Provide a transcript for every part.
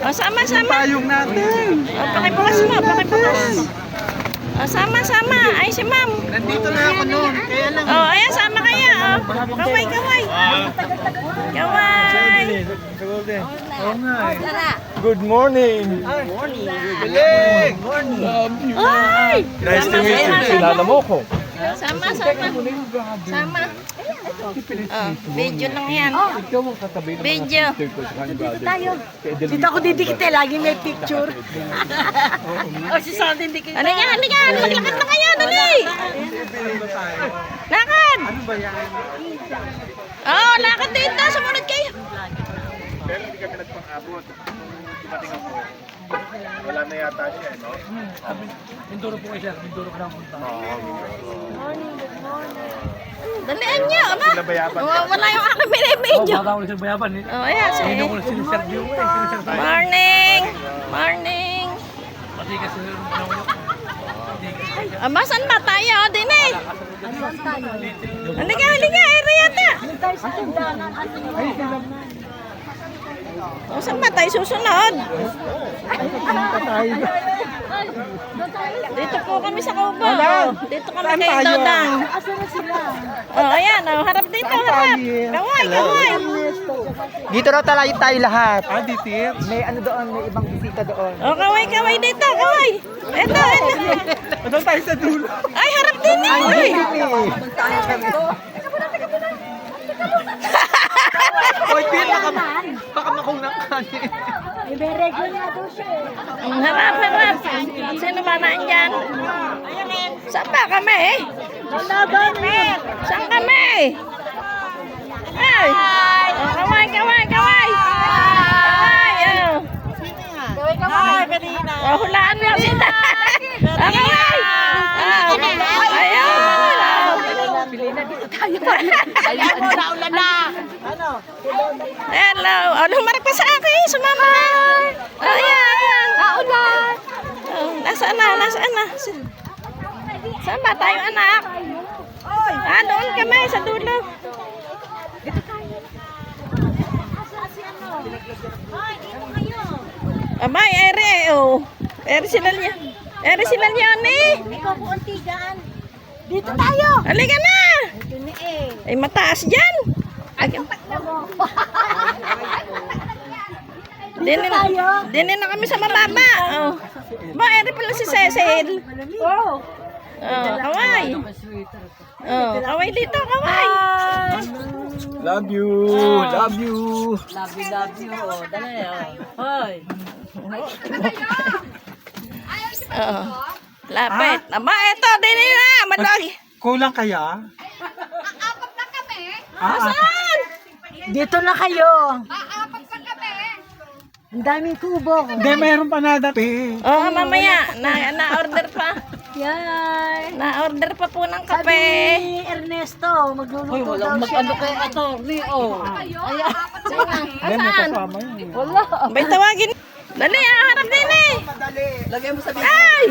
O, sama-sama. Payong natin. O, pakibukas mo, pakibukas. O, sama-sama. Ay, si ma'am. Nandito na ako noon. Kaya lang. O, ayan, sama kayo. O, kaway, kaway. Kaway. Oo nga eh. Good morning. Good morning. Galing. Ay! Nice to meet you. Sama, Kilala mo ko. sama. Sama. Oh, video lang yan. Ikaw ang katabi ng Video. Tayo. Dito ako didikit eh. Lagi may picture. O si Sandy dikit. Halika, halika. Maglakad na kayo. Dali. Lakad. Ano ba yan? Oh, lakad dito. Sumunod kayo. Pero hindi kami nagpang-abot. Dumating ako. Wala na yata siya, no? Mindoro po kayo, sir. Mindoro ko lang punta. Dalian niyo. Aba. Sila bayaban. Wala yung aking video. Baka ulit sa bayaban eh. Oh, ayan. Hindi ko lang siniserview ko eh. Siniserview. Morning. Morning. Pati kasi Aba, saan ba tayo? Din eh. Halika, halika. Ere yata. O, saan ba tayo susunod? Dito po kami sa Kubo. Dito kami kay Dodang. Oh, ayan. Oh, harap dito, harap. Kaway, kaway. Dito raw tayo lahat. Ah, ditit. May ano doon, may ibang bisita doon. Oh, kaway, kaway dito, kaway. Ito, ito. Doon tayo sa dulo. Ay, harap din eh. Oy, Pit, baka makunang kanin. May regular daw siya eh. Harap, harap. Sino ba nandyan? Saan ba kami? Saan kami? Ay! Oh, kaway, kaway, kaway! Kaway, oh. Kaway kanina. Oh, hulaan lang sila. Oh, kaway! Oh, ayun! Ayun mo, naulan na. Hello! Oh, lumarap pa sa akin. Sumama na. Oh, ayan. Naulan. Oh, nasaan na? Nasaan na? Saan ba tayo, anak? Ah, doon kami, sa dulo. Abay, ere, oh. Ere sila niya. Ere sila niya, eh. Ikaw po ang tigaan. Dito tayo. Halika na. Ito na eh. Ay, mataas dyan. Dinin na kami sa mababa. Oh. Ba, ere pala si Cecil. Oh. Oh, kaway. Oh, kaway dito, kaway. Love you. Love you. Love you. Oh, dali oh. Hoy. Oh. Lapit. Aba, eto, dinin na. Madog. Kulang kaya? Saan? Dito na kayo. Ang daming kubo. Hindi, mayroon pa na dati. Oh, mamaya. Na-order pa. Yan. Na-order pa po ng Sabi kape. ni Ernesto, magluluto daw siya. Mag-ano kayo attorney, oh. Ayan. Hindi, may kasama yun. Wala. May tawagin. Dali, harap din eh. Lagay mo sa Ay!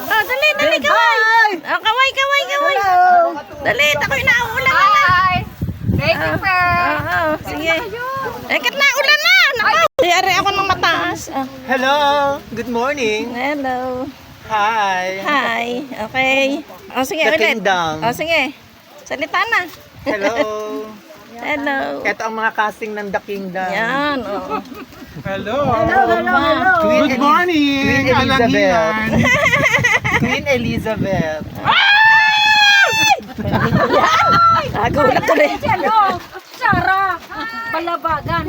Oh, dali, dali, kaway. Oh, kaway, kaway, kaway. Dali, ako'y nauulan na na. Thank you, Oo, sige. Kat na, ulan na. Nako. Yari ako ng mataas. Oh, Hello, good morning. hello. Hi. Hi. Okay. Oh, sige, The ulit. Kingdom. Oh, sige. Salita na. Hello. Hello. Ito ang mga casting ng The Kingdom. Yan, oh. Hello. Hello. Good morning. Queen Elizabeth. Queen Elizabeth. Nagulat tuloy. Ano? Sarah. Palabagan.